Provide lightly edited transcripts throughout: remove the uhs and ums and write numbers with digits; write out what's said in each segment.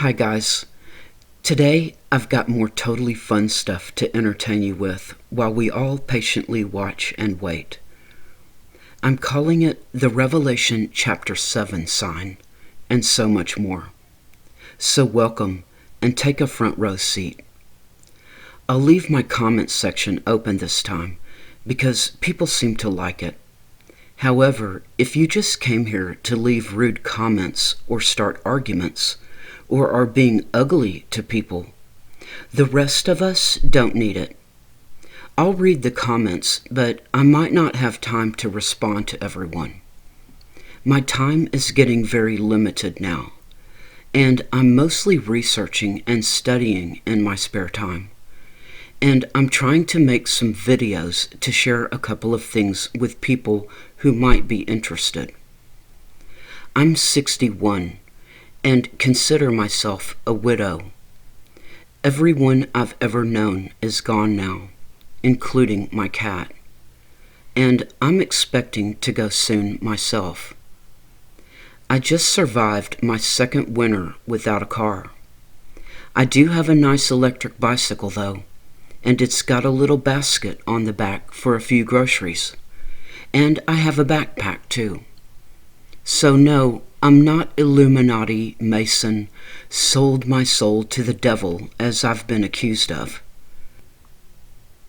Hi guys. Today I've got more totally fun stuff to entertain you with while we all patiently watch and wait. I'm calling it the Revelation chapter 7 sign, and so much more. So welcome and take a front row seat. I'll leave my comments section open this time because people seem to like it. However, if you just came here to leave rude comments or start arguments, or are being ugly to people, the rest of us don't need it. I'll read the comments, but I might not have time to respond to everyone. My time is getting very limited now, and I'm mostly researching and studying in my spare time. And I'm trying to make some videos to share a couple of things with people who might be interested. I'm 61 and consider myself a widow. Everyone I've ever known is gone now, including my cat, and I'm expecting to go soon myself. I just survived my second winter without a car. I do have a nice electric bicycle though, and it's got a little basket on the back for a few groceries, and I have a backpack too. So no, I'm not Illuminati, Mason, sold my soul to the devil as I've been accused of.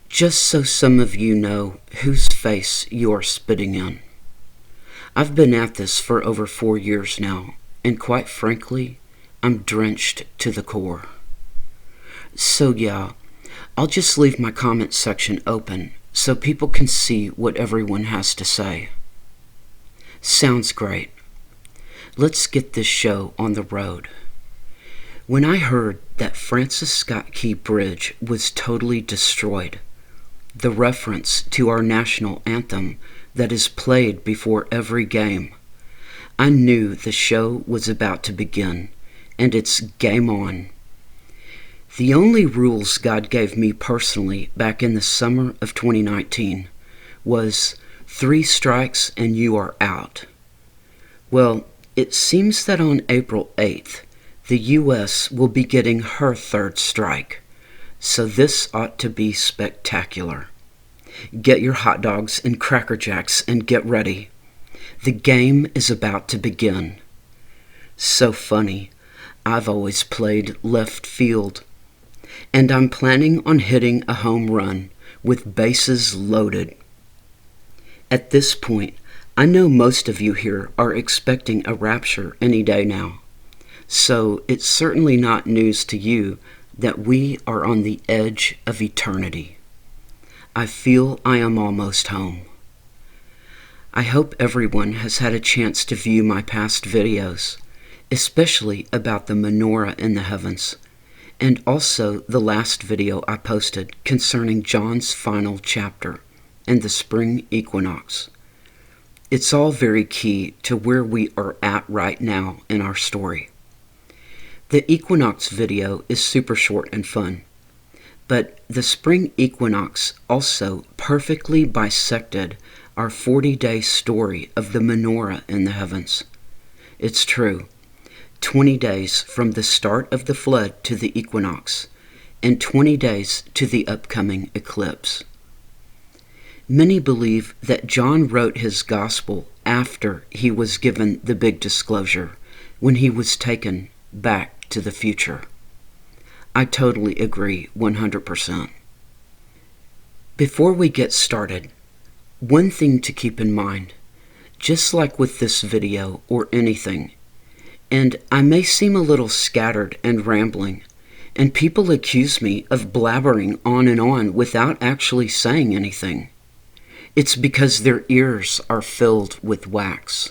Just so some of you know whose face you're spitting in. I've been at this for over 4 years now, and quite frankly, I'm drenched to the core. So yeah, I'll just leave my comment section open so people can see what everyone has to say. Sounds great. Let's get this show on the road. When I heard that Francis Scott Key Bridge was totally destroyed, the reference to our national anthem that is played before every game, I knew the show was about to begin, and it's game on. The only rules God gave me personally back in the summer of 2019 was 3 strikes and you are out. Well, it seems that on April 8th, the U.S. will be getting her 3rd strike, so this ought to be spectacular. Get your hot dogs and Cracker Jacks and get ready. The game is about to begin. So funny, I've always played left field, and I'm planning on hitting a home run with bases loaded. At this point, I know most of you here are expecting a rapture any day now, so it's certainly not news to you that we are on the edge of eternity. I feel I am almost home. I hope everyone has had a chance to view my past videos, especially about the menorah in the heavens, and also the last video I posted concerning John's final chapter and the spring equinox. It's all very key to where we are at right now in our story. The equinox video is super short and fun, but the spring equinox also perfectly bisected our 40-day story of the menorah in the heavens. It's true, 20 days from the start of the flood to the equinox, and 20 days to the upcoming eclipse. Many believe that John wrote his gospel after he was given the big disclosure, when he was taken back to the future. I totally agree 100%. Before we get started, one thing to keep in mind, just like with this video or anything, and I may seem a little scattered and rambling, and people accuse me of blabbering on and on without actually saying anything. It's because their ears are filled with wax.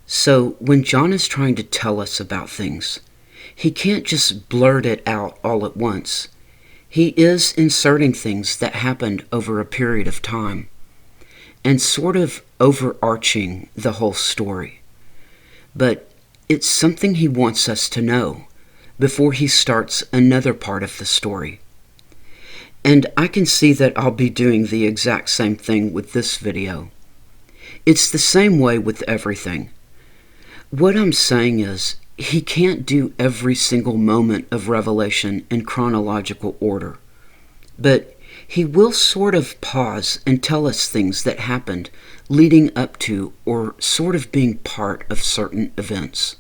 So when John is trying to tell us about things, he can't just blurt it out all at once. He is inserting things that happened over a period of time, and sort of overarching the whole story. But it's something he wants us to know before he starts another part of the story. And I can see that I'll be doing the exact same thing with this video. It's the same way with everything. What I'm saying is, he can't do every single moment of Revelation in chronological order, but he will sort of pause and tell us things that happened leading up to or sort of being part of certain events.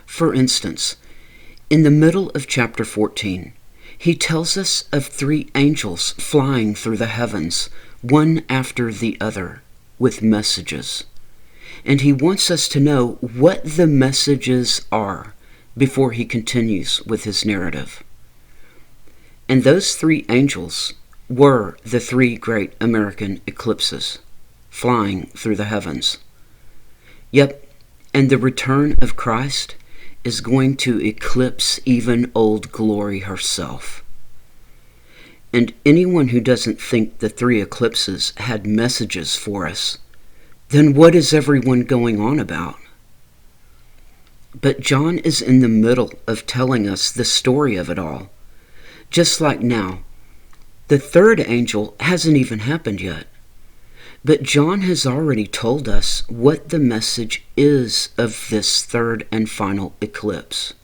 For instance, in the middle of chapter 14, he tells us of 3 angels flying through the heavens, one after the other, with messages. And he wants us to know what the messages are before he continues with his narrative. And those 3 angels were the 3 great American eclipses, flying through the heavens. Yep, and the return of Christ is going to eclipse even Old Glory herself. And anyone who doesn't think the 3 eclipses had messages for us, then what is everyone going on about? But John is in the middle of telling us the story of it all. Just like now, the 3rd angel hasn't even happened yet. But John has already told us what the message is of this 3rd and final eclipse.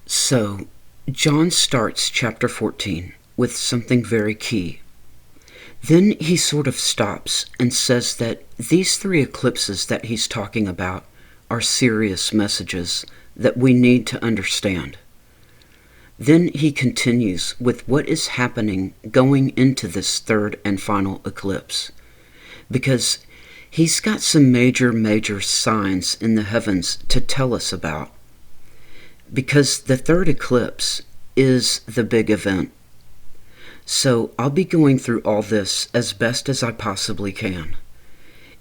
So, John starts chapter 14 with something very key. Then he sort of stops and says that these 3 eclipses that he's talking about are serious messages that we need to understand. Then he continues with what is happening going into this 3rd and final eclipse, because he's got some major signs in the heavens to tell us about. Because the 3rd eclipse is the big event. So I'll be going through all this as best as I possibly can.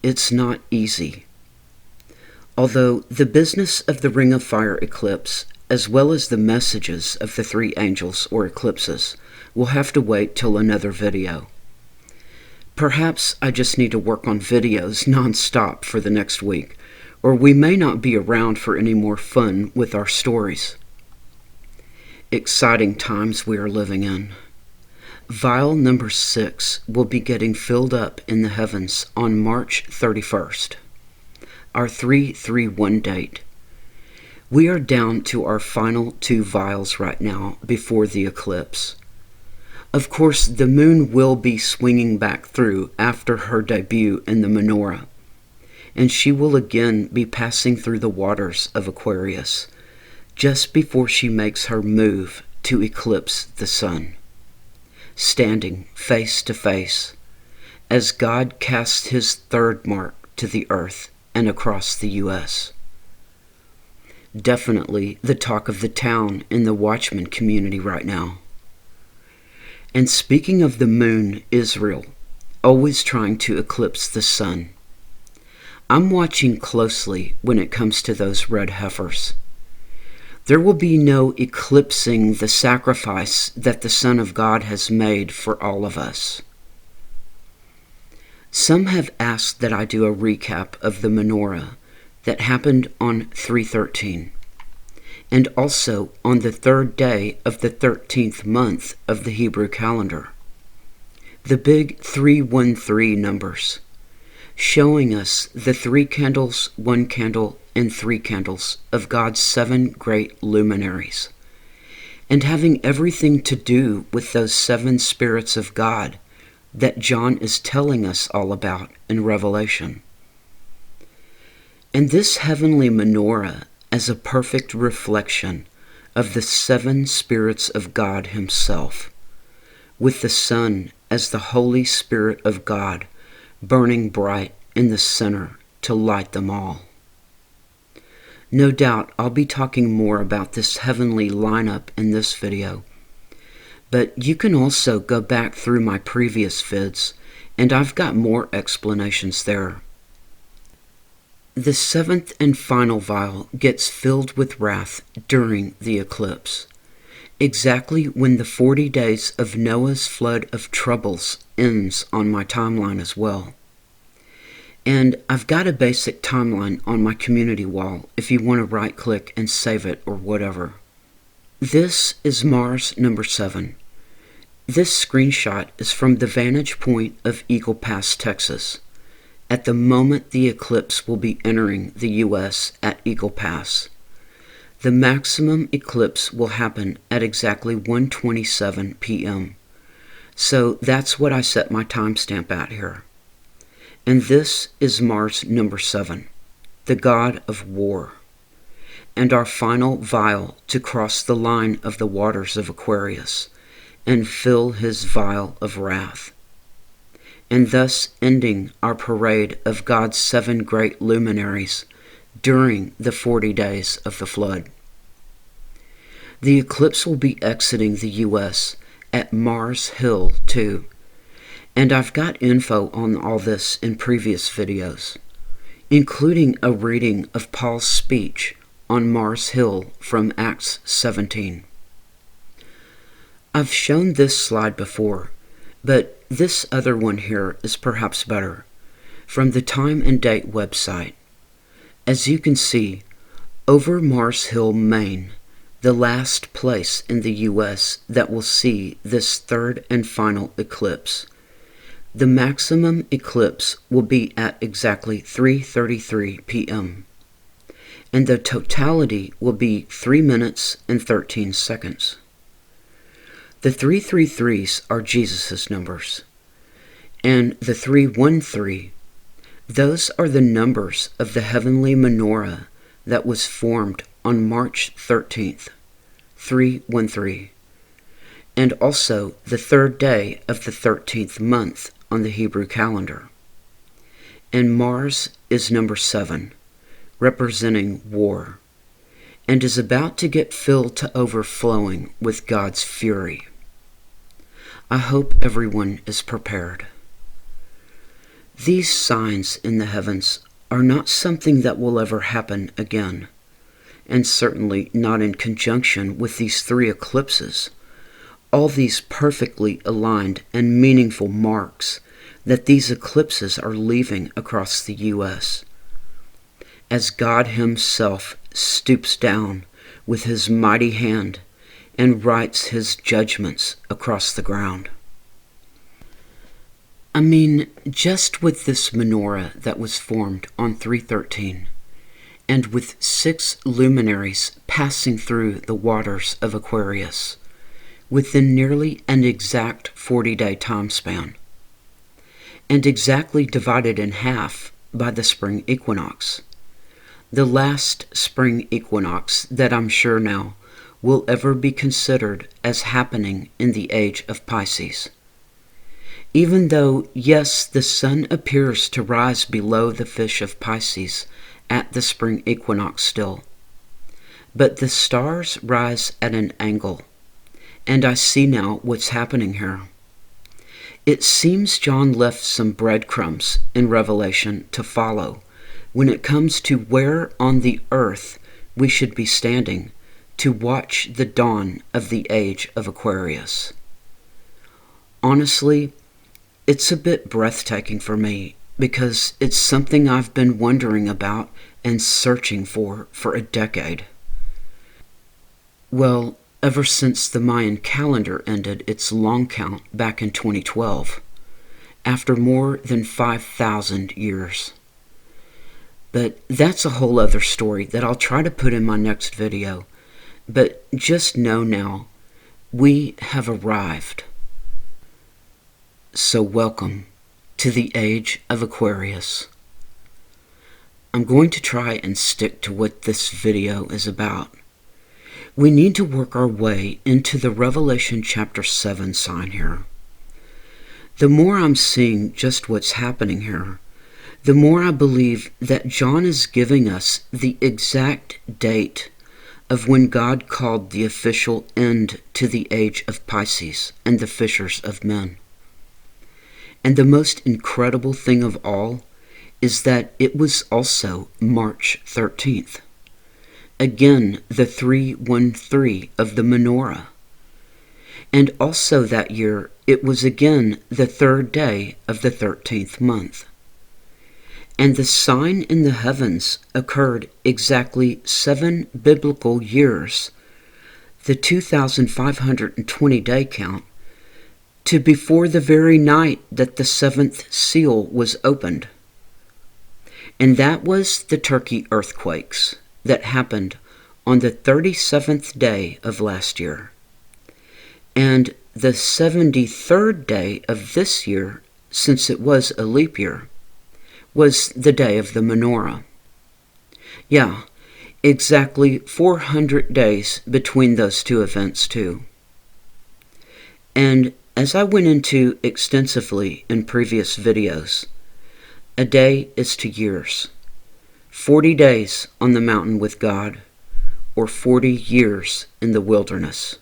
It's not easy. Although the business of the Ring of Fire eclipse, as well as the messages of the 3 angels or eclipses, will have to wait till another video. Perhaps I just need to work on videos non-stop for the next week, or we may not be around for any more fun with our stories. Exciting times we are living in. Vial number 6 will be getting filled up in the heavens on March 31st, our 331 date. We are down to our final 2 vials right now before the eclipse. Of course, the moon will be swinging back through after her debut in the menorah, and she will again be passing through the waters of Aquarius just before she makes her move to eclipse the sun, standing face to face as God casts his 3rd mark to the earth and across the U.S. Definitely the talk of the town in the Watchman community right now. And speaking of the moon, Israel, always trying to eclipse the sun, I'm watching closely when it comes to those red heifers. There will be no eclipsing the sacrifice that the Son of God has made for all of us. Some have asked that I do a recap of the menorah that happened on 3/13, and also on the 3rd day of the 13th month of the Hebrew calendar. The big 313 numbers, showing us the 3 candles, 1 candle, and 3 candles of God's 7 great luminaries, and having everything to do with those 7 spirits of God that John is telling us all about in Revelation. And this heavenly menorah as a perfect reflection of the 7 spirits of God himself, with the sun as the Holy Spirit of God burning bright in the center to light them all. No doubt I'll be talking more about this heavenly lineup in this video, but you can also go back through my previous vids, and I've got more explanations there. The 7th and final vial gets filled with wrath during the eclipse, exactly when the 40 days of Noah's flood of troubles ends on my timeline as well. And I've got a basic timeline on my community wall if you want to right-click and save it or whatever. This is Mars number 7. This screenshot is from the vantage point of Eagle Pass, Texas, at the moment the eclipse will be entering the U.S. at Eagle Pass. The maximum eclipse will happen at exactly 1:27 p.m. So that's what I set my timestamp at here. And this is Mars number 7, the god of war, and our final vial to cross the line of the waters of Aquarius and fill his vial of wrath, and thus ending our parade of God's 7 great luminaries during the 40 days of the flood. The eclipse will be exiting the U.S. at Mars Hill 2, and I've got info on all this in previous videos, including a reading of Paul's speech on Mars Hill from Acts 17. I've shown this slide before, but this other one here is perhaps better, from the Time and Date website. As you can see, over Mars Hill, Maine, the last place in the U.S. that will see this third and final eclipse, the maximum eclipse will be at exactly 3:33 p.m., and the totality will be 3 minutes and 13 seconds. The 333s are Jesus' numbers, and the 313, those are the numbers of the heavenly menorah that was formed on March 13th, 313, and also the 3rd day of the 13th month on the Hebrew calendar. And Mars is number 7, representing war, and is about to get filled to overflowing with God's fury. I hope everyone is prepared. These signs in the heavens are not something that will ever happen again, and certainly not in conjunction with these 3 eclipses, all these perfectly aligned and meaningful marks that these eclipses are leaving across the U.S. as God himself stoops down with his mighty hand and writes his judgments across the ground. I mean, just with this menorah that was formed on 313, and with 6 luminaries passing through the waters of Aquarius, within nearly an exact 40-day time span, and exactly divided in half by the spring equinox, the last spring equinox that I'm sure now will ever be considered as happening in the age of Pisces. Even though, yes, the sun appears to rise below the fish of Pisces at the spring equinox still, but the stars rise at an angle, and I see now what's happening here. It seems John left some breadcrumbs in Revelation to follow when it comes to where on the earth we should be standing to watch the dawn of the age of Aquarius. Honestly, it's a bit breathtaking for me because it's something I've been wondering about and searching for a decade. Well, ever since the Mayan calendar ended its long count back in 2012, after more than 5,000 years. But that's a whole other story that I'll try to put in my next video. But just know now, we have arrived. So welcome to the age of Aquarius. I'm going to try and stick to what this video is about. We need to work our way into the Revelation chapter 7 sign here. The more I'm seeing just what's happening here, the more I believe that John is giving us the exact date of when God called the official end to the age of Pisces and the fishers of men. And the most incredible thing of all is that it was also March 13th. Again, the 313 of the menorah. And also that year, it was again the 3rd day of the 13th month. And the sign in the heavens occurred exactly 7 biblical years, the 2,520 day count, to before the very night that the 7th seal was opened. And that was the Turkey earthquakes that happened on the 37th day of last year. And the 73rd day of this year, since it was a leap year, was the day of the menorah. Yeah, exactly 400 days between those two events too. And as I went into extensively in previous videos, a day is to years. 40 days on the mountain with God, or 40 years in the wilderness.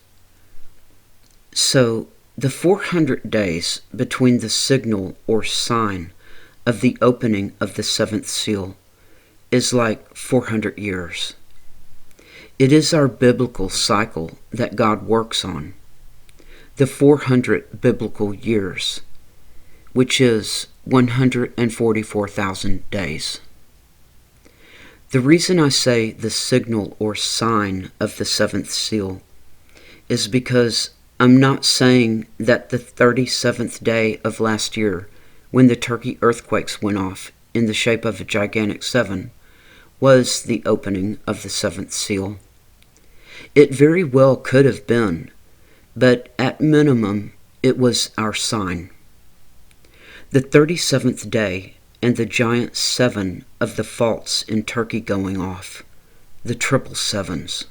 So, the 400 days between the signal or sign of the opening of the seventh seal is like 400 years. It is our biblical cycle that God works on, the 400 biblical years, which is 144,000 days. The reason I say the signal or sign of the seventh seal is because I'm not saying that the 37th day of last year, when the Turkey earthquakes went off in the shape of a gigantic 7, was the opening of the seventh seal. It very well could have been, but at minimum, it was our sign. The 37th day and the giant 7 of the faults in Turkey going off, the triple sevens.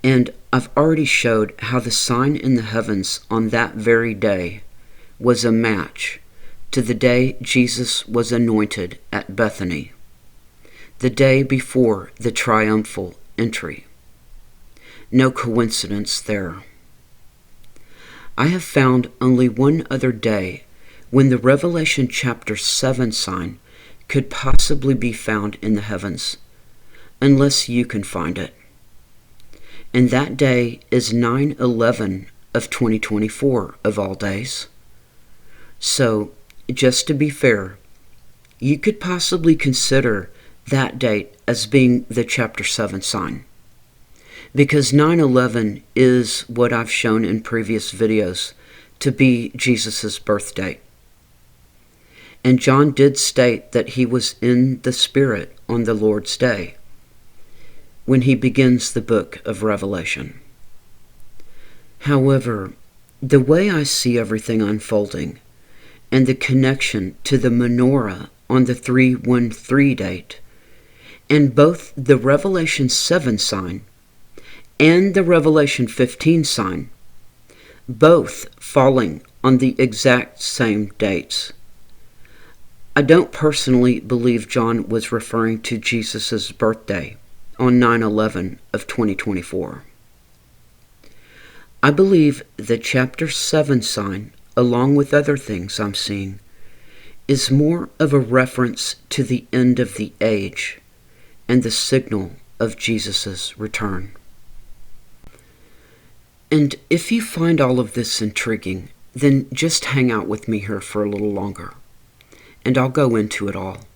And I've already showed how the sign in the heavens on that very day was a match to the day Jesus was anointed at Bethany, the day before the triumphal entry. No coincidence there. I have found only one other day when the Revelation chapter 7 sign could possibly be found in the heavens, unless you can find it. And that day is 9/11 of 2024 of all days. So, just to be fair, you could possibly consider that date as being the chapter 7 sign, because 9/11 is what I've shown in previous videos to be Jesus' birth date. And John did state that he was in the Spirit on the Lord's day when he begins the book of Revelation. However, the way I see everything unfolding and the connection to the menorah on the 313 date, and both the Revelation 7 sign and the Revelation 15 sign, both falling on the exact same dates. I don't personally believe John was referring to Jesus' birthday on 9/11 of 2024. I believe the chapter 7 sign, along with other things I'm seeing, is more of a reference to the end of the age and the signal of Jesus' return. And if you find all of this intriguing, then just hang out with me here for a little longer, and I'll go into it all.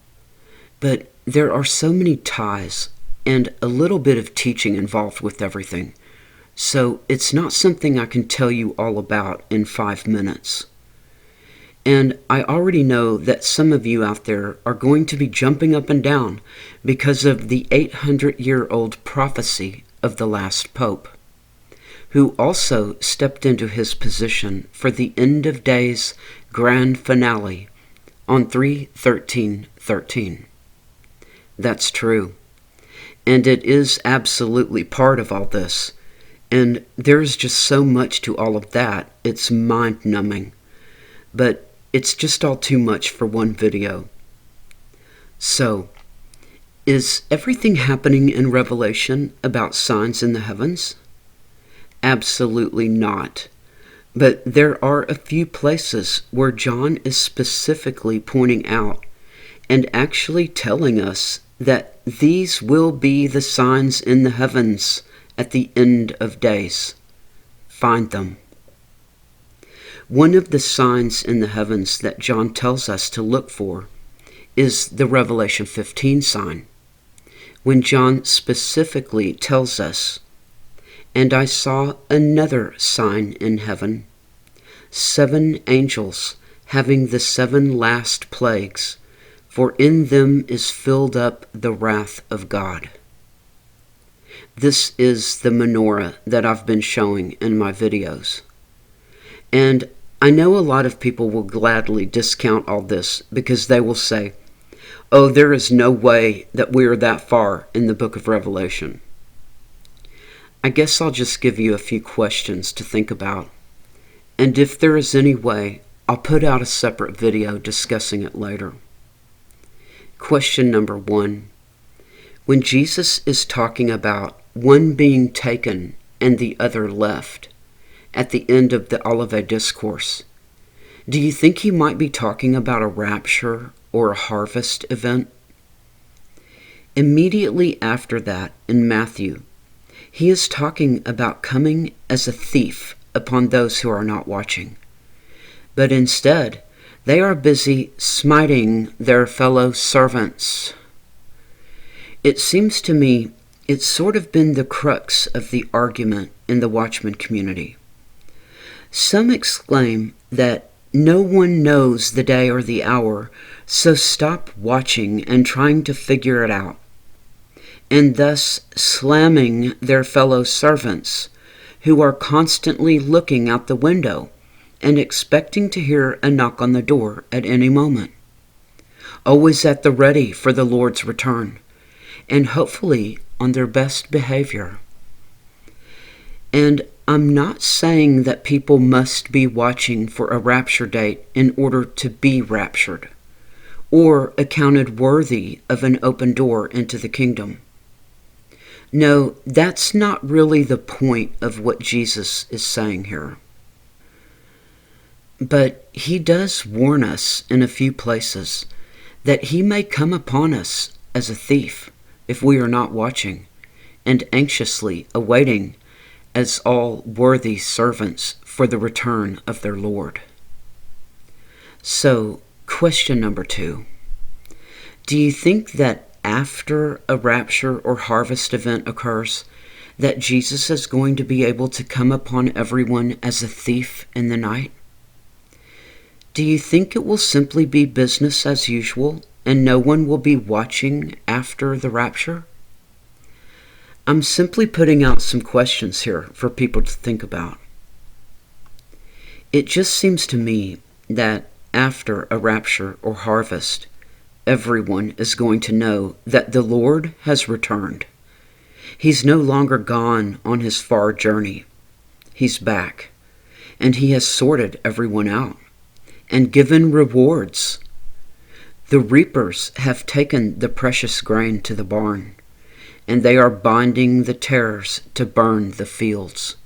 But there are so many ties and a little bit of teaching involved with everything, so it's not something I can tell you all about in 5 minutes. And I already know that some of you out there are going to be jumping up and down because of the 800-year-old prophecy of the last pope, who also stepped into his position for the end of days grand finale on 3/13/13. That's true. And it is absolutely part of all this. And there's just so much to all of that, it's mind-numbing. But it's just all too much for one video. So, is everything happening in Revelation about signs in the heavens? Absolutely not. But there are a few places where John is specifically pointing out and actually telling us that these will be the signs in the heavens at the end of days. Find them. One of the signs in the heavens that John tells us to look for is the Revelation 15 sign, when John specifically tells us, "And I saw another sign in heaven, 7 angels having the 7 last plagues, for in them is filled up the wrath of God. This is the menorah that I've been showing in my videos. And I know a lot of people will gladly discount all this because they will say, oh, there is no way that we are that far in the book of Revelation. I guess I'll just give you a few questions to think about. And if there is any way, I'll put out a separate video discussing it later. Question number 1. When Jesus is talking about one being taken and the other left at the end of the Olivet Discourse, do you think he might be talking about a rapture or a harvest event? Immediately after that, in Matthew, he is talking about coming as a thief upon those who are not watching. But instead, they are busy smiting their fellow servants. It seems to me it's sort of been the crux of the argument in the Watchman community. Some exclaim that no one knows the day or the hour, so stop watching and trying to figure it out, and thus slamming their fellow servants who are constantly looking out the window and expecting to hear a knock on the door at any moment, always at the ready for the Lord's return, and hopefully on their best behavior. And I'm not saying that people must be watching for a rapture date in order to be raptured, or accounted worthy of an open door into the kingdom. No, that's not really the point of what Jesus is saying here. But he does warn us in a few places that he may come upon us as a thief if we are not watching and anxiously awaiting as all worthy servants for the return of their Lord. So, question number 2. Do you think that after a rapture or harvest event occurs, that Jesus is going to be able to come upon everyone as a thief in the night? Do you think it will simply be business as usual and no one will be watching after the rapture? I'm simply putting out some questions here for people to think about. It just seems to me that after a rapture or harvest, everyone is going to know that the Lord has returned. He's no longer gone on his far journey. He's back, and he has sorted everyone out and given rewards. The reapers have taken the precious grain to the barn, and they are binding the tares to burn the fields.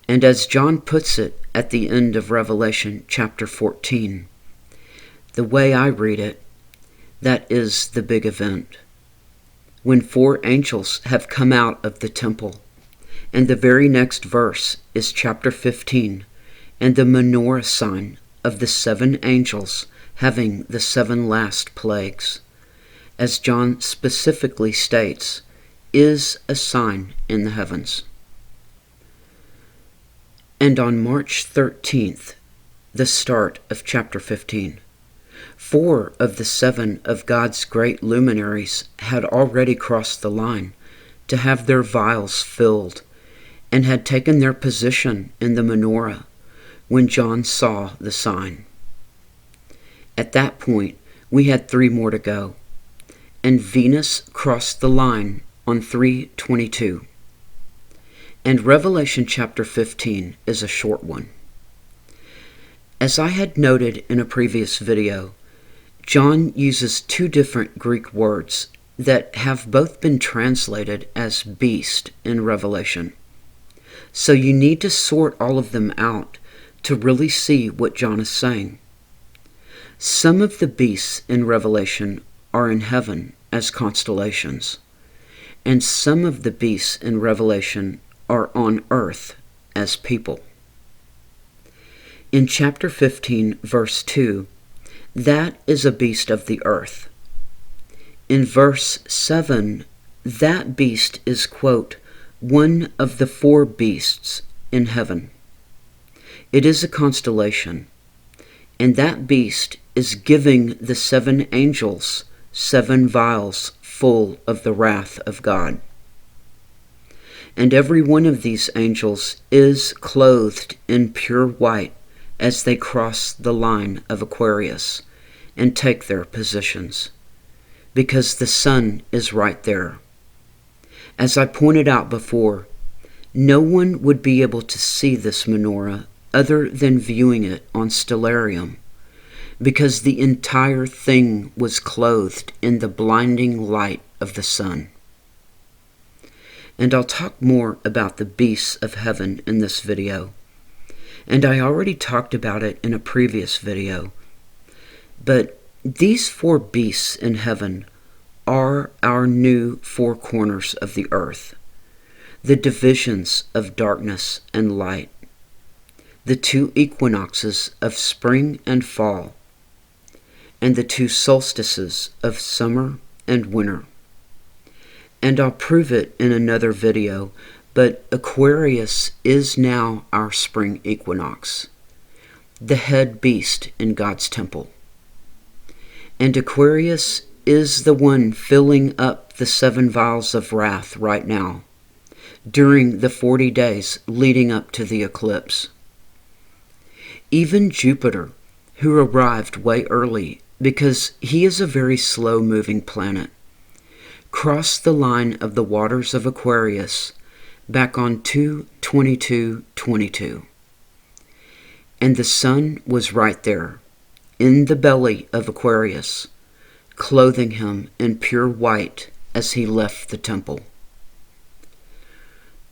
And as John puts it at the end of Revelation chapter 14, the way I read it, that is the big event, when 4 angels have come out of the temple. And the very next verse is chapter 15, and the menorah sign of the 7 angels having the 7 last plagues, as John specifically states, is a sign in the heavens. And on March 13th, the start of chapter 15, 4 of the 7 of God's great luminaries had already crossed the line to have their vials filled and had taken their position in the menorah when John saw the sign. At that point, we had 3 more to go, and Venus crossed the line on 3/22. And Revelation chapter 15 is a short one. As I had noted in a previous video, John uses 2 different Greek words that have both been translated as beast in Revelation. So you need to sort all of them out to really see what John is saying. Some of the beasts in Revelation are in heaven as constellations, and some of the beasts in Revelation are on earth as people. In chapter 15, verse 2, that is a beast of the earth. In verse 7, that beast is, quote, one of the 4 beasts in heaven. It is a constellation, and that beast is giving the 7 angels 7 vials full of the wrath of God. And every one of these angels is clothed in pure white as they cross the line of Aquarius and take their positions, because the sun is right there. As I pointed out before, no one would be able to see this menorah other than viewing it on Stellarium, because the entire thing was clothed in the blinding light of the sun. And I'll talk more about the beasts of heaven in this video, and I already talked about it in a previous video. But these 4 beasts in heaven are our new 4 corners of the earth, the divisions of darkness and light, the 2 equinoxes of spring and fall, and the 2 solstices of summer and winter. And I'll prove it in another video, but Aquarius is now our spring equinox, the head beast in God's temple. And Aquarius is the one filling up the 7 vials of wrath right now, during the 40 days leading up to the eclipse. Even Jupiter, who arrived way early because he is a very slow-moving planet, crossed the line of the waters of Aquarius back on 2/22/22. And the sun was right there, in the belly of Aquarius, clothing him in pure white as he left the temple.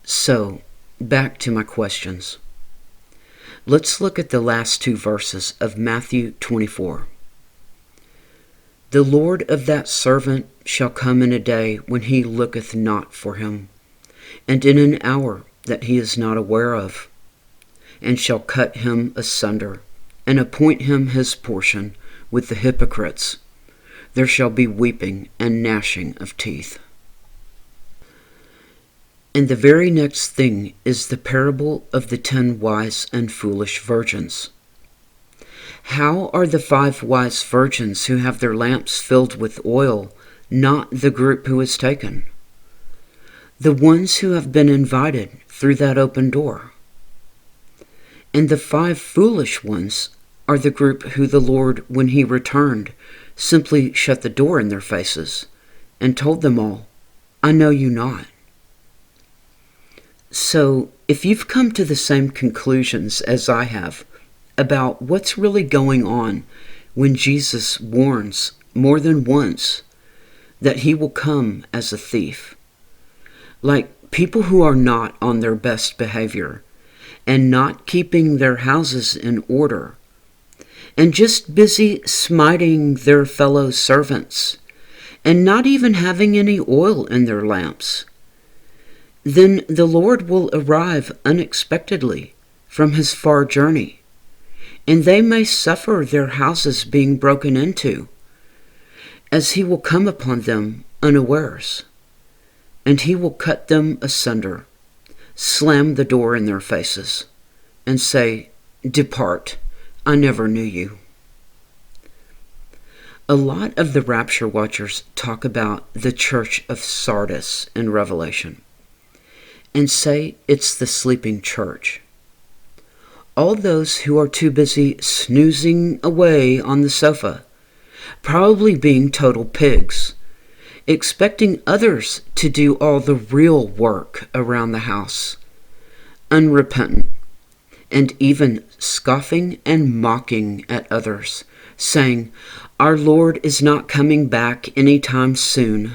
So, back to my questions. Let's look at the last 2 verses of Matthew 24. The Lord of that servant shall come in a day when he looketh not for him, and in an hour that he is not aware of, and shall cut him asunder, and appoint him his portion with the hypocrites. There shall be weeping and gnashing of teeth. And the very next thing is the parable of the 10 wise and foolish virgins. How are the 5 wise virgins who have their lamps filled with oil not the group who is taken? The ones who have been invited through that open door. And the 5 foolish ones are the group who the Lord, when he returned, simply shut the door in their faces and told them all, I know you not. So, if you've come to the same conclusions as I have about what's really going on when Jesus warns more than once that he will come as a thief, like people who are not on their best behavior and not keeping their houses in order, and just busy smiting their fellow servants, and not even having any oil in their lamps, then the Lord will arrive unexpectedly from his far journey, and they may suffer their houses being broken into, as he will come upon them unawares, and he will cut them asunder, slam the door in their faces, and say, Depart, I never knew you. A lot of the rapture watchers talk about the church of Sardis in Revelation, and say it's the sleeping church. All those who are too busy snoozing away on the sofa, probably being total pigs, expecting others to do all the real work around the house, unrepentant, and even scoffing and mocking at others, saying, Our Lord is not coming back any time soon.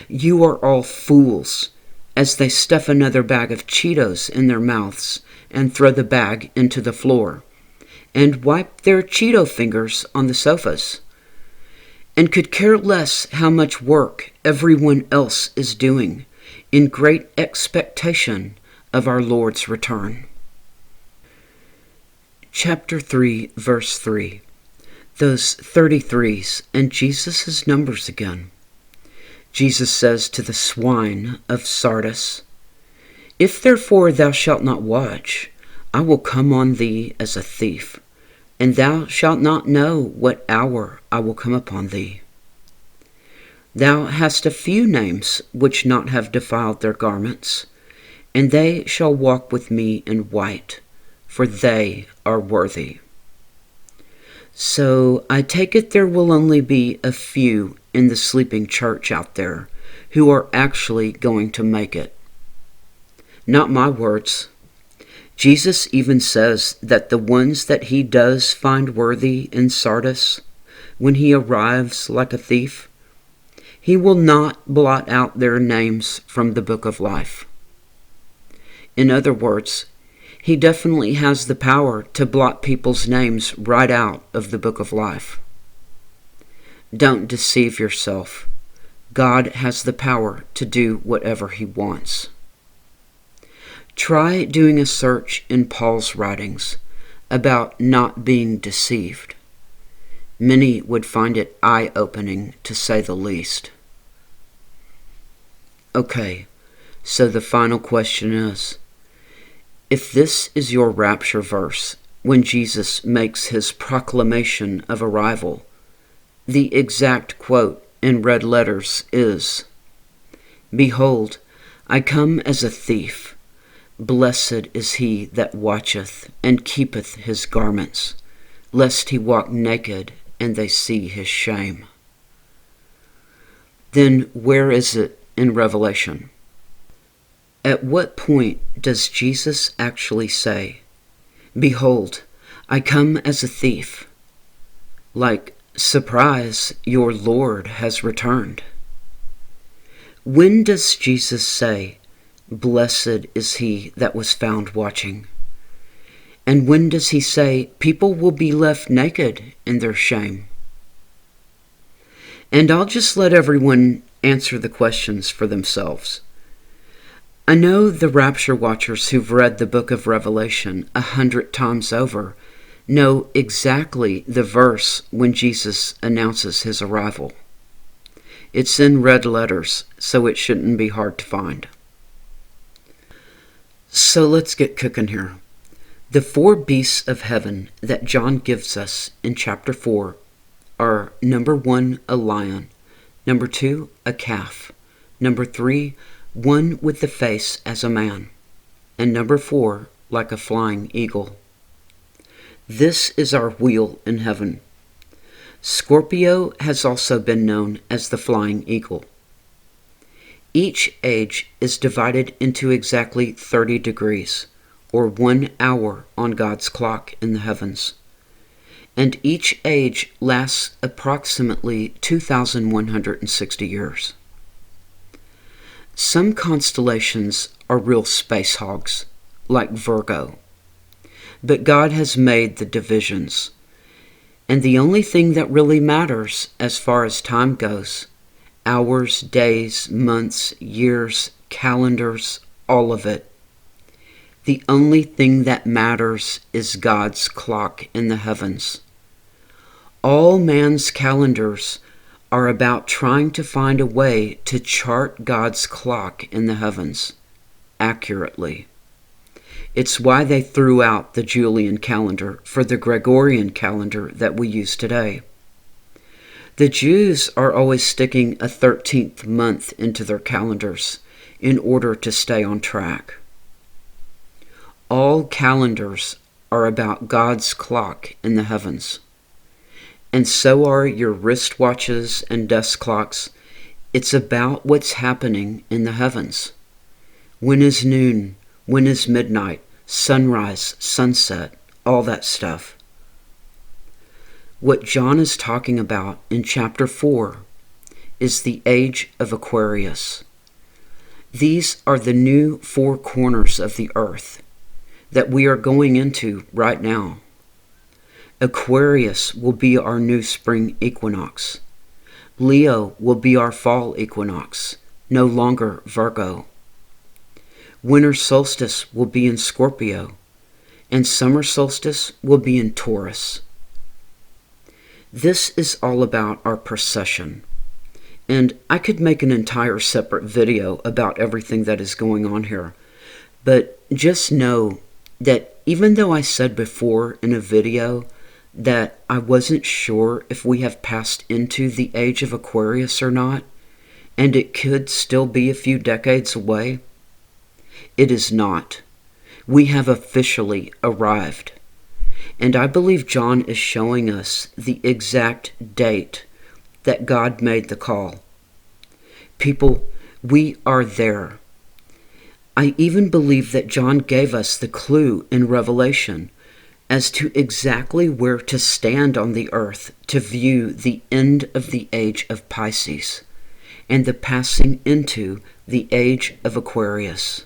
You are all fools, as they stuff another bag of Cheetos in their mouths and throw the bag into the floor, and wipe their Cheeto fingers on the sofas, and could care less how much work everyone else is doing in great expectation of our Lord's return. Chapter 3, verse 3. Those 33s and Jesus' numbers again. Jesus says to the swine of Sardis, If therefore thou shalt not watch, I will come on thee as a thief, and thou shalt not know what hour I will come upon thee. Thou hast a few names which not have defiled their garments, and they shall walk with me in white, for they are worthy. So I take it there will only be a few in the sleeping church out there who are actually going to make it. Not my words. Jesus even says that the ones that he does find worthy in Sardis, when he arrives like a thief, he will not blot out their names from the book of life. In other words, he definitely has the power to blot people's names right out of the book of life. Don't deceive yourself. God has the power to do whatever he wants. Try doing a search in Paul's writings about not being deceived. Many would find it eye-opening, to say the least. Okay, so the final question is, if this is your rapture verse, when Jesus makes his proclamation of arrival, the exact quote in red letters is, "Behold, I come as a thief. Blessed is he that watcheth and keepeth his garments, lest he walk naked and they see his shame." Then where is it in Revelation? At what point does Jesus actually say, "Behold, I come as a thief"? Like, surprise, your Lord has returned. When does Jesus say, "Blessed is he that was found watching"? And when does he say people will be left naked in their shame? And I'll just let everyone answer the questions for themselves. I know the rapture watchers who've read the book of Revelation 100 times over know exactly the verse when Jesus announces his arrival. It's in red letters, so it shouldn't be hard to find. So let's get cooking here. The 4 beasts of heaven that John gives us in chapter 4 are number 1, a lion, number 2, a calf, number 3, one with the face as a man, and number 4, like a flying eagle. This is our wheel in heaven. Scorpio has also been known as the flying eagle. Each age is divided into exactly 30 degrees, or 1 hour on God's clock in the heavens. And each age lasts approximately 2,160 years. Some constellations are real space hogs, like Virgo. But God has made the divisions. And the only thing that really matters as far as time goes, hours, days, months, years, calendars, all of it, the only thing that matters is God's clock in the heavens. All man's calendars are about trying to find a way to chart God's clock in the heavens accurately. It's why they threw out the Julian calendar for the Gregorian calendar that we use today. The Jews are always sticking a 13th month into their calendars in order to stay on track. All calendars are about God's clock in the heavens. And so are your wristwatches and desk clocks. It's about what's happening in the heavens. When is noon? When is midnight? Sunrise, sunset, all that stuff. What John is talking about in chapter 4 is the age of Aquarius. These are the new 4 corners of the earth that we are going into right now. Aquarius will be our new spring equinox. Leo will be our fall equinox, no longer Virgo. Winter solstice will be in Scorpio, and summer solstice will be in Taurus. This is all about our precession, and I could make an entire separate video about everything that is going on here, but just know that even though I said before in a video that I wasn't sure if we have passed into the age of Aquarius or not, and it could still be a few decades away. It is not. We have officially arrived. And I believe John is showing us the exact date that God made the call. People, we are there. I even believe that John gave us the clue in Revelation as to exactly where to stand on the earth to view the end of the age of Pisces and the passing into the age of Aquarius.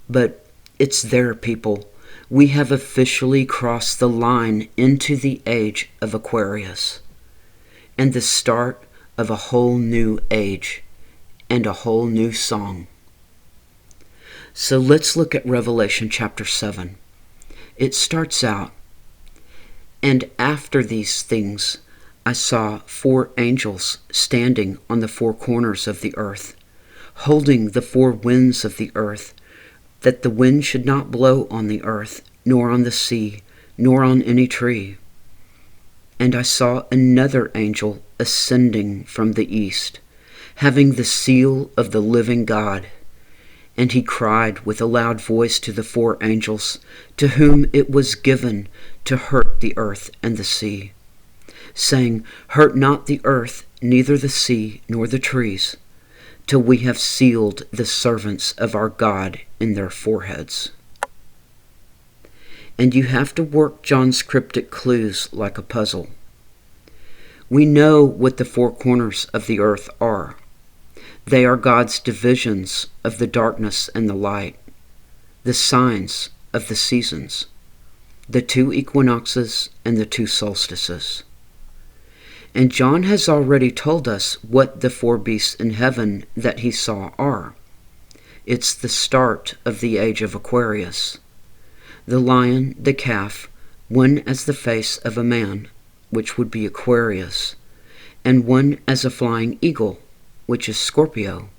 But it's there, people. We have officially crossed the line into the age of Aquarius and the start of a whole new age and a whole new song. So let's look at Revelation chapter 7. It starts out, "And after these things I saw 4 angels standing on the 4 corners of the earth, holding the 4 winds of the earth, that the wind should not blow on the earth, nor on the sea, nor on any tree. And I saw another angel ascending from the east, having the seal of the living God. And he cried with a loud voice to the 4 angels, to whom it was given to hurt the earth and the sea, saying, Hurt not the earth, neither the sea, nor the trees, till we have sealed the servants of our God in their foreheads." And you have to work John's cryptic clues like a puzzle. We know what the 4 corners of the earth are. They are God's divisions of the darkness and the light, the signs of the seasons, the 2 equinoxes and the 2 solstices. And John has already told us what the 4 beasts in heaven that he saw are. It's the start of the age of Aquarius. The lion, the calf, one as the face of a man, which would be Aquarius, and one as a flying eagle, which is Scorpio.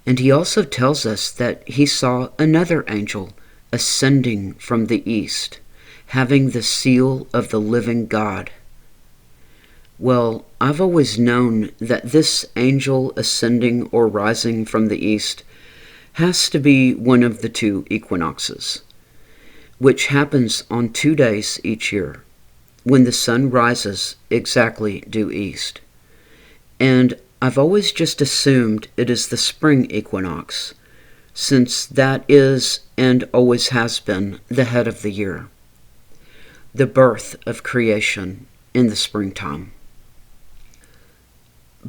And he also tells us that he saw another angel ascending from the east, having the seal of the living God. Well, I've always known that this angel ascending or rising from the east has to be one of the 2 equinoxes, which happens on 2 days each year, when the sun rises exactly due east. And I've always just assumed it is the spring equinox, since that is and always has been the head of the year, the birth of creation in the springtime.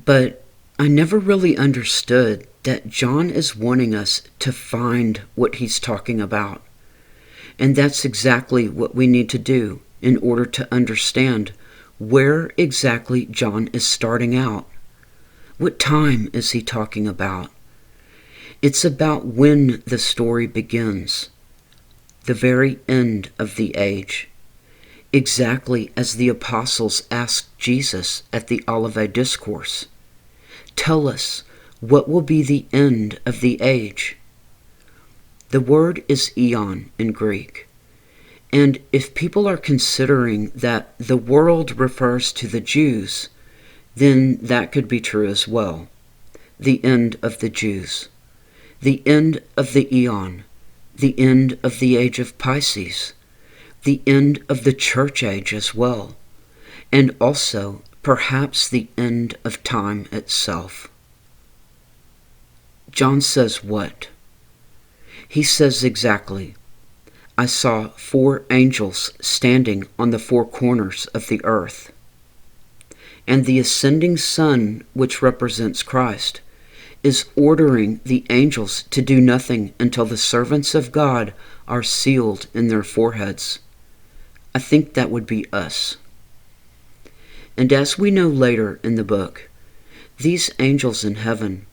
But I never really understood that John is wanting us to find what he's talking about. And that's exactly what we need to do in order to understand where exactly John is starting out. What time is he talking about? It's about when the story begins, the very end of the age, exactly as the apostles asked Jesus at the Olivet Discourse. Tell us, what will be the end of the age? The word is eon in Greek. And if people are considering that the world refers to the Jews, then that could be true as well. The end of the Jews, the end of the eon, the end of the age of Pisces, the end of the church age as well, and also perhaps the end of time itself. John says what? He says exactly, I saw 4 angels standing on the 4 corners of the earth. And the ascending sun, which represents Christ, is ordering the angels to do nothing until the servants of God are sealed in their foreheads. I think that would be us. And as we know later in the book, these angels in heaven,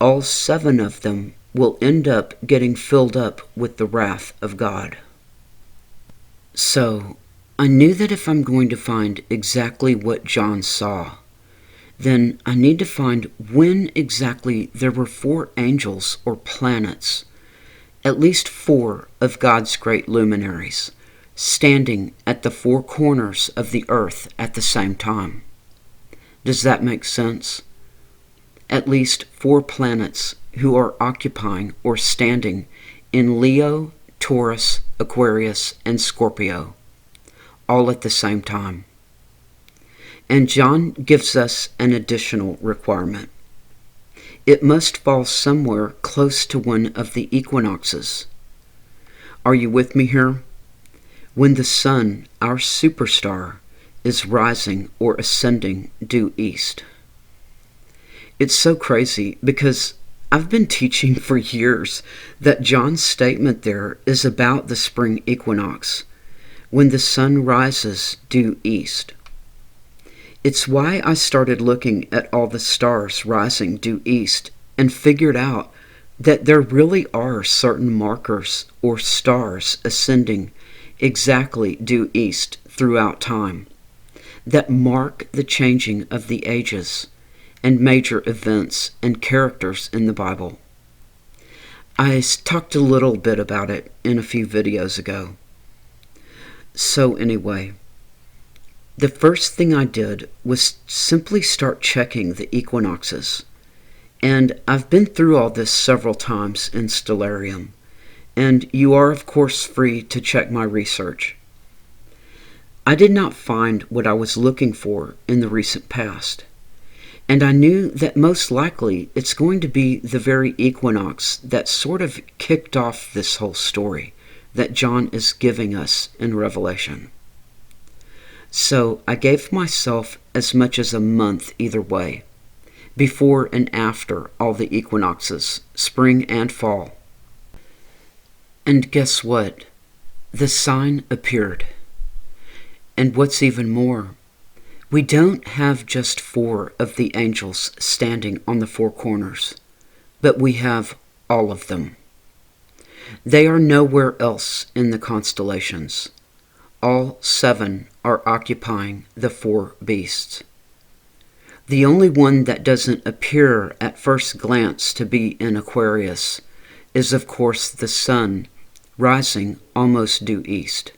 all 7 of them will end up getting filled up with the wrath of God. So, I knew that if I'm going to find exactly what John saw, then I need to find when exactly there were 4 angels or planets, at least 4 of God's great luminaries, standing at the four corners of the earth at the same time. Does that make sense? At least 4 planets who are occupying or standing in Leo, Taurus, Aquarius, and Scorpio, all at the same time. And John gives us an additional requirement. It must fall somewhere close to one of the equinoxes. Are you with me here? When the sun, our superstar, is rising or ascending due east. It's so crazy because I've been teaching for years that John's statement there is about the spring equinox, when the sun rises due east. It's why I started looking at all the stars rising due east and figured out that there really are certain markers or stars ascending exactly due east throughout time that mark the changing of the ages and major events and characters in the Bible. I talked a little bit about it in a few videos ago. So anyway, the first thing I did was simply start checking the equinoxes. And I've been through all this several times in Stellarium, and you are of course free to check my research. I did not find what I was looking for in the recent past, and I knew that most likely it's going to be the very equinox that sort of kicked off this whole story that John is giving us in Revelation. So I gave myself as much as a month either way, before and after all the equinoxes, spring and fall. And guess what? The sign appeared. And what's even more, we don't have just 4 of the angels standing on the 4 corners, but we have all of them. They are nowhere else in the constellations. All 7 are occupying the 4 beasts. The only one that doesn't appear at first glance to be in Aquarius is of course the sun rising almost due east,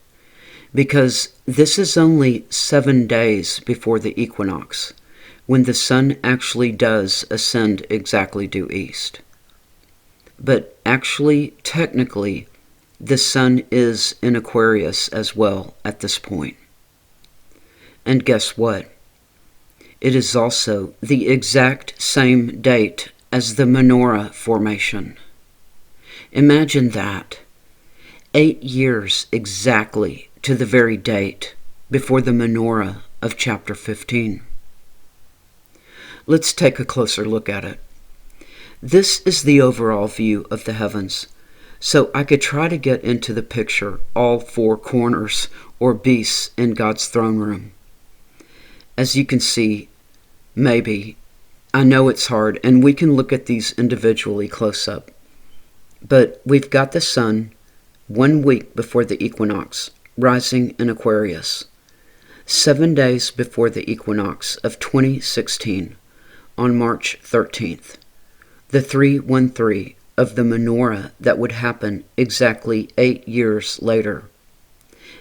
because this is only 7 days before the equinox, when the sun actually does ascend exactly due east. But actually, technically, the sun is in Aquarius as well at this point. And guess what? It is also the exact same date as the menorah formation. Imagine that. 8 years exactly to the very date before the menorah of chapter 15. Let's take a closer look at it. This is the overall view of the heavens, so I could try to get into the picture all 4 corners or beasts in God's throne room. As you can see, maybe, I know it's hard, and we can look at these individually close up. But we've got the sun 1 week before the equinox, rising in Aquarius. 7 days before the equinox of 2016, on March 13th. The 313 of the menorah that would happen exactly 8 years later.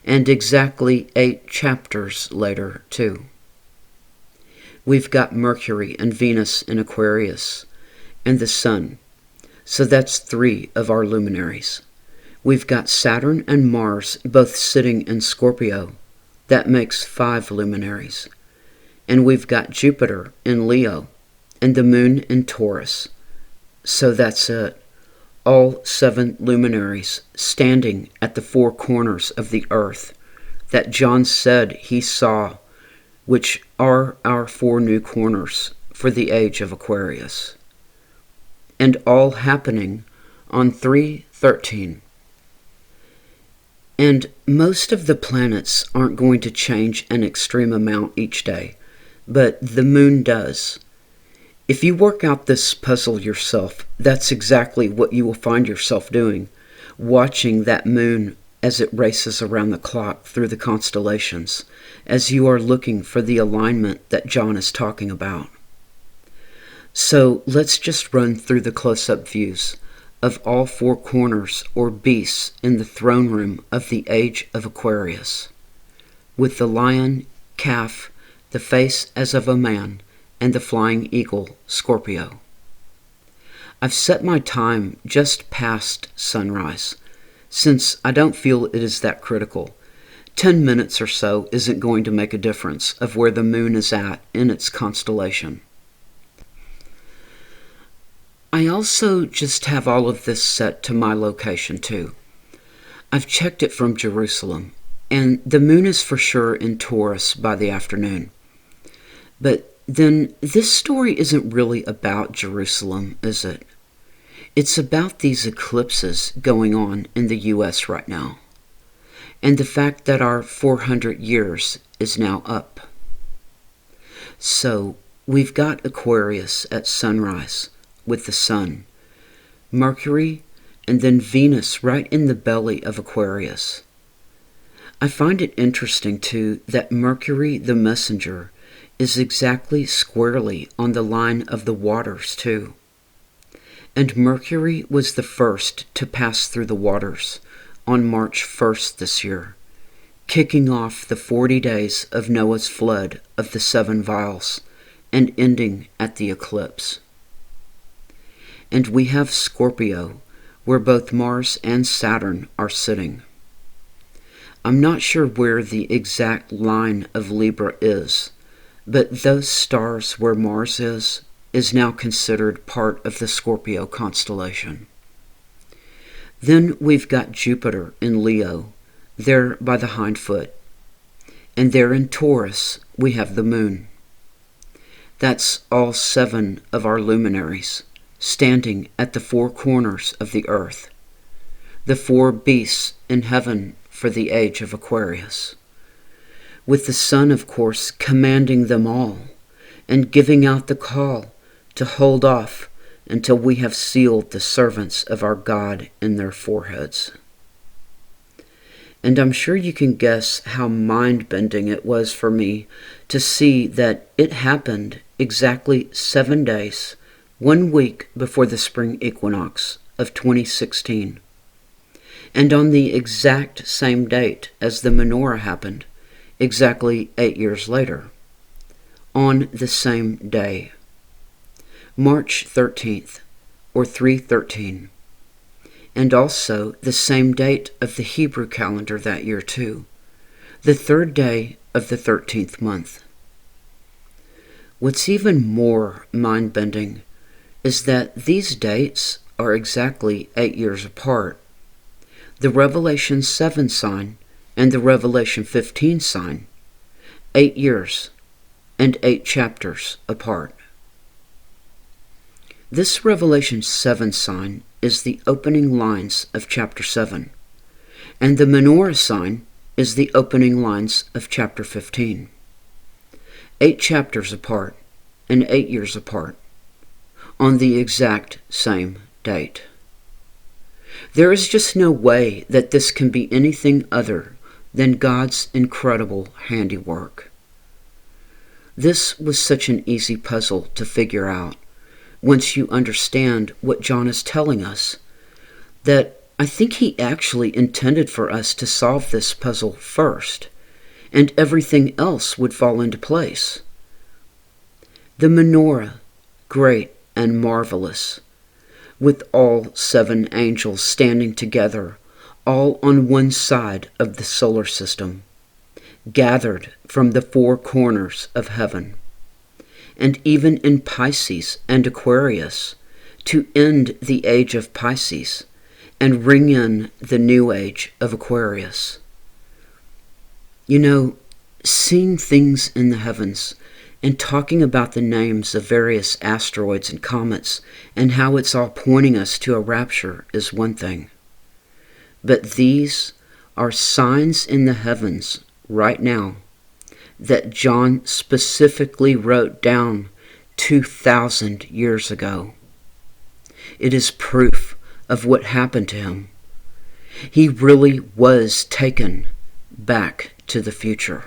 And exactly 8 chapters later, too. We've got Mercury and Venus in Aquarius, and the Sun. So that's 3 of our luminaries. We've got Saturn and Mars both sitting in Scorpio. That makes 5 luminaries. And we've got Jupiter in Leo, and the Moon in Taurus. So that's it. All 7 luminaries standing at the 4 corners of the earth that John said he saw, which are our 4 new corners for the age of Aquarius. And all happening on 3/13. And most of the planets aren't going to change an extreme amount each day, but the moon does. If you work out this puzzle yourself, that's exactly what you will find yourself doing, watching that moon as it races around the clock through the constellations, as you are looking for the alignment that John is talking about. So let's just run through the close-up views of all four corners or beasts in the throne room of the age of Aquarius, with the lion, calf, the face as of a man, and the flying eagle, Scorpio. I've set my time just past sunrise, since I don't feel it is that critical. 10 minutes or so isn't going to make a difference of where the moon is at in its constellation. I also just have all of this set to my location too. I've checked it from Jerusalem, and the moon is for sure in Taurus by the afternoon. But then this story isn't really about Jerusalem, is it? It's about these eclipses going on in the U.S. right now, and the fact that our 400 years is now up. So we've got Aquarius at sunrise with the sun, Mercury, and then Venus right in the belly of Aquarius. I find it interesting too that Mercury the messenger is exactly squarely on the line of the waters too. And Mercury was the first to pass through the waters on March 1st this year, kicking off the 40 days of Noah's flood of the 7 vials and ending at the eclipse. And we have Scorpio, where both Mars and Saturn are sitting. I'm not sure where the exact line of Libra is, but those stars where Mars is now considered part of the Scorpio constellation. Then we've got Jupiter in Leo, there by the hind foot. And there in Taurus we have the moon. That's all 7 of our luminaries, standing at the 4 corners of the earth, the 4 beasts in heaven for the age of Aquarius, with the sun, of course, commanding them all and giving out the call to hold off until we have sealed the servants of our God in their foreheads. And I'm sure you can guess how mind-bending it was for me to see that it happened exactly 7 days, 1 week before the spring equinox of 2016, and on the exact same date as the menorah happened, exactly 8 years later, on the same day, March 13th, or 313, and also the same date of the Hebrew calendar that year too, the 3rd day of the 13th month. What's even more mind-bending is that these dates are exactly 8 years apart. The Revelation 7 sign and the Revelation 15 sign, 8 years and 8 chapters apart. This Revelation 7 sign is the opening lines of chapter 7, and the menorah sign is the opening lines of chapter 15. 8 chapters apart and 8 years apart, on the exact same date. There is just no way that this can be anything other than God's incredible handiwork. This was such an easy puzzle to figure out once you understand what John is telling us, that I think he actually intended for us to solve this puzzle first, and everything else would fall into place. The menorah, great and marvelous, with all 7 angels standing together, all on one side of the solar system, gathered from the 4 corners of heaven, and even in Pisces and Aquarius, to end the age of Pisces and ring in the new age of Aquarius. You know, seeing things in the heavens and talking about the names of various asteroids and comets and how it's all pointing us to a rapture is one thing. But these are signs in the heavens right now that John specifically wrote down 2,000 years ago. It is proof of what happened to him. He really was taken back to the future.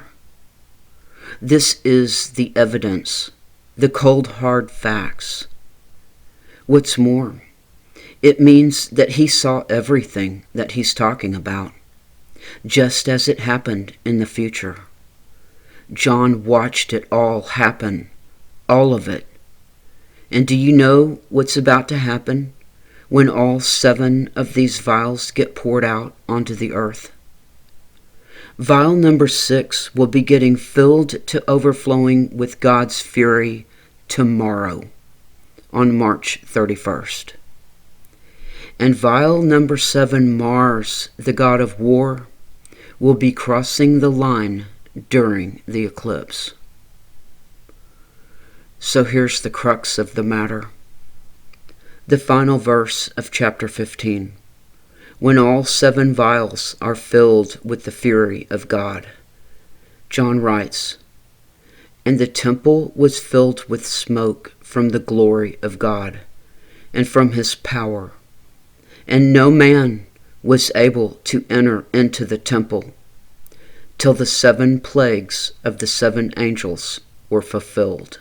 This is the evidence, the cold hard facts. What's more, It means that he saw everything that he's talking about, just as it happened in the future. John watched it all happen, all of it. And do you know what's about to happen when all 7 of these vials get poured out onto the earth? Vial number 6 will be getting filled to overflowing with God's fury tomorrow, on March 31st. And vial number 7, Mars, the god of war, will be crossing the line during the eclipse. So here's the crux of the matter. The final verse of chapter 15. When all 7 vials are filled with the fury of God. John writes, "And the temple was filled with smoke from the glory of God, and from his power. And no man was able to enter into the temple, till the 7 plagues of the 7 angels were fulfilled."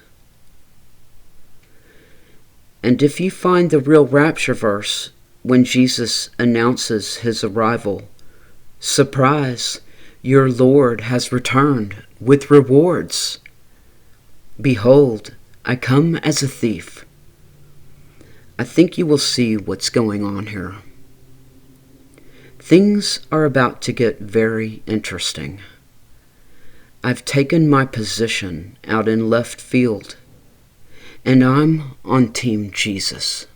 And if you find the real rapture verse when Jesus announces his arrival, surprise, your Lord has returned with rewards. Behold, I come as a thief. I think you will see what's going on here. Things are about to get very interesting. I've taken my position out in left field, and I'm on Team Jesus.